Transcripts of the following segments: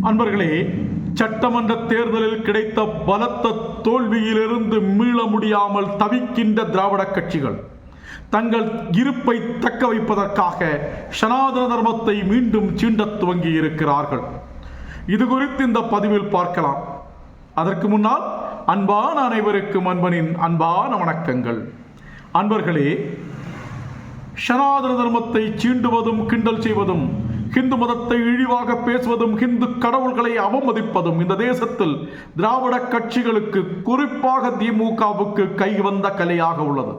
அன்பர்களே, சட்டமன்ற தேர்தலில் கிடைத்த பலத்த தோல்வியிலிருந்து மீள முடியாமல் தவிக்கின்ற திராவிட கட்சிகள் தங்கள் இருப்பை தக்க வைப்பதற்காக சனாதன தர்மத்தை மீண்டும் சீண்டத் துவங்கி இருக்கிறார்கள். இது குறித்து இந்த பதிவில் பார்க்கலாம். அதற்கு முன்னால் அன்பான அனைவருக்கும் அன்பனின் அன்பான வணக்கங்கள். அன்பர்களே, சனாதன தர்மத்தை சீண்டுவதும் கிண்டல் செய்வதும், ஹிந்து மதத்தை இழிவாக பேசுவதும், ஹிந்து கடவுள்களை அவமதிப்பதும் இந்த தேசத்தில் திராவிட கட்சிகளுக்கு, குறிப்பாக திமுகவுக்கு கைவந்த கலையாக உள்ளது.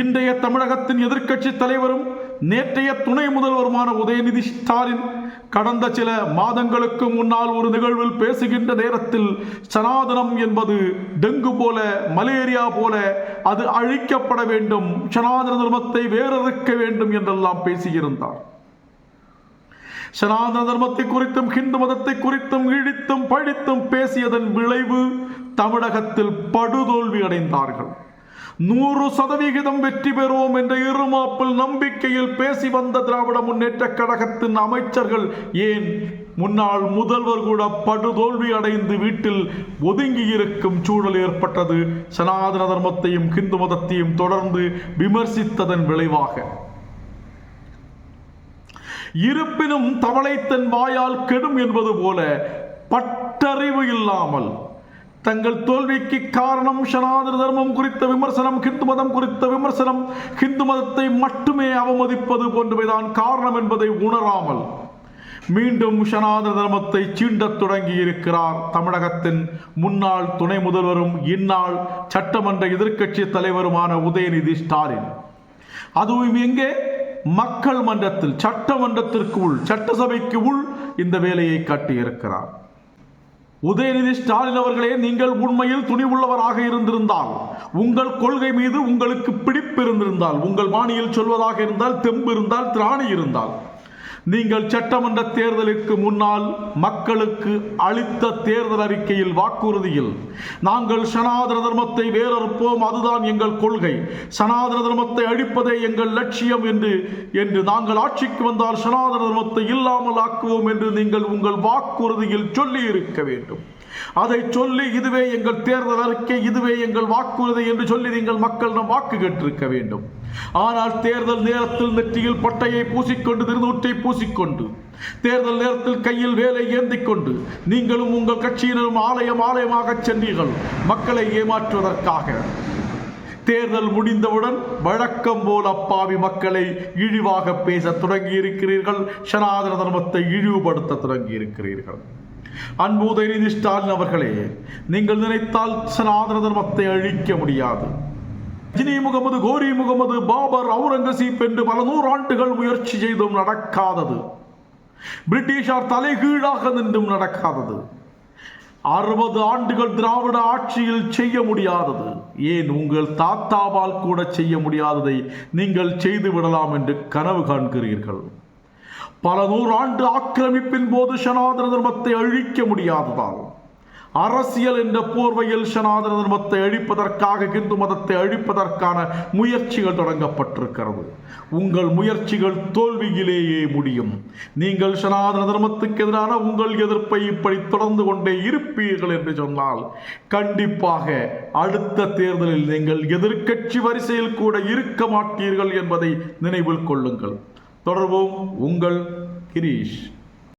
இன்றைய தமிழகத்தின் எதிர்க்கட்சி தலைவரும் நேற்றைய துணை முதல்வருமான உதயநிதி ஸ்டாலின் கடந்த சில மாதங்களுக்கு முன்னால் ஒரு நிகழ்வில் பேசுகின்ற நேரத்தில் சனாதனம் என்பது டெங்கு போல, மலேரியா போல, அது அழிக்கப்பட வேண்டும், சனாதன தர்மத்தை வேறறுக்க வேண்டும் என்றெல்லாம் பேசியிருந்தார். சனாதன தர்மத்தை குறித்தும் ஹிந்து மதத்தை குறித்தும் இழித்தும் பழித்தும் பேசியதன் விளைவு தமிழகத்தில் படுதோல்வி அடைந்தார்கள். 100% வெற்றி பெறுவோம் என்ற இருமாப்பில் நம்பிக்கையில் பேசி வந்த திராவிட முன்னேற்ற கழகத்தின் அமைச்சர்கள், ஏன் முன்னாள் முதல்வர் கூட படுதோல்வி அடைந்து வீட்டில் ஒதுங்கி இருக்கும் சூழல் ஏற்பட்டது. சனாதன தர்மத்தையும் ஹிந்து மதத்தையும் தொடர்ந்து விமர்சித்ததன் விளைவாக. இருப்பினும் தவளை தன் வாயால் கெடும் என்பது போல பட்டறிவு இல்லாமல் தங்கள் தோல்விக்கு காரணம் சனாதன தர்மம் குறித்த விமர்சனம், ஹிந்து மதம் குறித்த விமர்சனம், ஹிந்து மதத்தை மட்டுமே அவமதிப்பது போன்றவைதான் காரணம் என்பதை உணராமல் மீண்டும் சனாதன தர்மத்தை சீண்டத் தொடங்கி இருக்கிறார் தமிழகத்தின் முன்னாள் துணை முதல்வரும் இந்நாள் சட்டமன்ற எதிர்க்கட்சி தலைவருமான உதயநிதி ஸ்டாலின். அதுவும் எங்கே? மக்கள் மன்றத்தில், சட்டமன்றத்திற்கு உள், சட்டசபைக்கு உள் இந்த வேலையை காட்டியிருக்கிறார். உதயநிதி ஸ்டாலின் அவர்களே, நீங்கள் உண்மையில் துணிவுள்ளவராக இருந்திருந்தால், உங்கள் கொள்கை மீது உங்களுக்கு பிடிப்பு இருந்திருந்தால், உங்கள் பாணியில் சொல்வதாக இருந்தால், தெம்பு இருந்தால், திராணி இருந்தால், நீங்கள் சட்டமன்ற தேர்தலுக்கு முன்னால் மக்களுக்கு அளித்த தேர்தல் அறிக்கையில், வாக்குறுதியில், நாங்கள் சனாதன தர்மத்தை வேறறுப்போம், அதுதான் எங்கள் கொள்கை, சனாதன தர்மத்தை அழிப்பதே எங்கள் லட்சியம் என்று நாங்கள் ஆட்சிக்கு வந்தால் சனாதன தர்மத்தை இல்லாமல் ஆக்குவோம் என்று நீங்கள் உங்கள் வாக்குறுதியில் சொல்லி இருக்க வேண்டும். அதை சொல்லி, இதுவே எங்கள் தேர்தல் அறிக்கை, இதுவே எங்கள் வாக்குறுதி என்று சொல்லி நீங்கள் மக்களிடம் வாக்கு கேட்டிருக்க வேண்டும். ஆனால் தேர்தல் நேரத்தில் நெற்றியில் பட்டையை பூசிக்கொண்டு, திருநூற்றை பூசிக்கொண்டு, தேர்தல் நேரத்தில் கையில் வேலை ஏந்திக் கொண்டு நீங்களும் உங்கள் கட்சியினரும் ஆலயமாக சென்றீர்கள் மக்களை ஏமாற்றுவதற்காக. தேர்தல் முடிந்தவுடன் வழக்கம் போல் அப்பாவி மக்களை இழிவாக பேச தொடங்கி இருக்கிறீர்கள். சனாதன தர்மத்தை இழிவுபடுத்த தொடங்கி இருக்கிறீர்கள். அன்பு உதயநிதி ஸ்டாலின் அவர்களே, நீங்கள் நினைத்தால் சனாதன தர்மத்தை அழிக்க முடியாது. ஜினி முகமது, கோரி முகமது, பாபர், அவுரங்கசீப் என்று பல நூறாண்டுகள் முயற்சி செய்தும் நடக்காதது. பிரிட்டிஷார் தலைகீழாக நின்றும் நடக்காதது. 60 ஆண்டுகள் திராவிட ஆட்சியில் செய்ய முடியாதது, ஏன் உங்கள் தாத்தாவால் கூட செய்ய முடியாததை நீங்கள் செய்து விடலாம் என்று கனவு காண்கிறீர்கள். பல நூறாண்டு ஆக்கிரமிப்பின் போது சனாதன தர்மத்தை அழிக்க முடியாததால் அரசியல் என்ற போர்வையில் சனாதன தர்மத்தை அழிப்பதற்காக, ஹிந்து மதத்தை அழிப்பதற்கான முயற்சிகள் தொடங்கப்பட்டிருக்கிறது. உங்கள் முயற்சிகள் தோல்வியிலேயே முடியும். நீங்கள் சனாதன தர்மத்துக்கு எதிரான உங்கள் எதிர்ப்பை இப்படி தொடர்ந்து கொண்டே இருப்பீர்கள் என்று சொன்னால் கண்டிப்பாக அடுத்த தேர்தலில் நீங்கள் எதிர்க்கட்சி வரிசையில் கூட இருக்க மாட்டீர்கள் என்பதை நினைவில் கொள்ளுங்கள். தொடர்வோம். உங்கள் கிரீஷ்.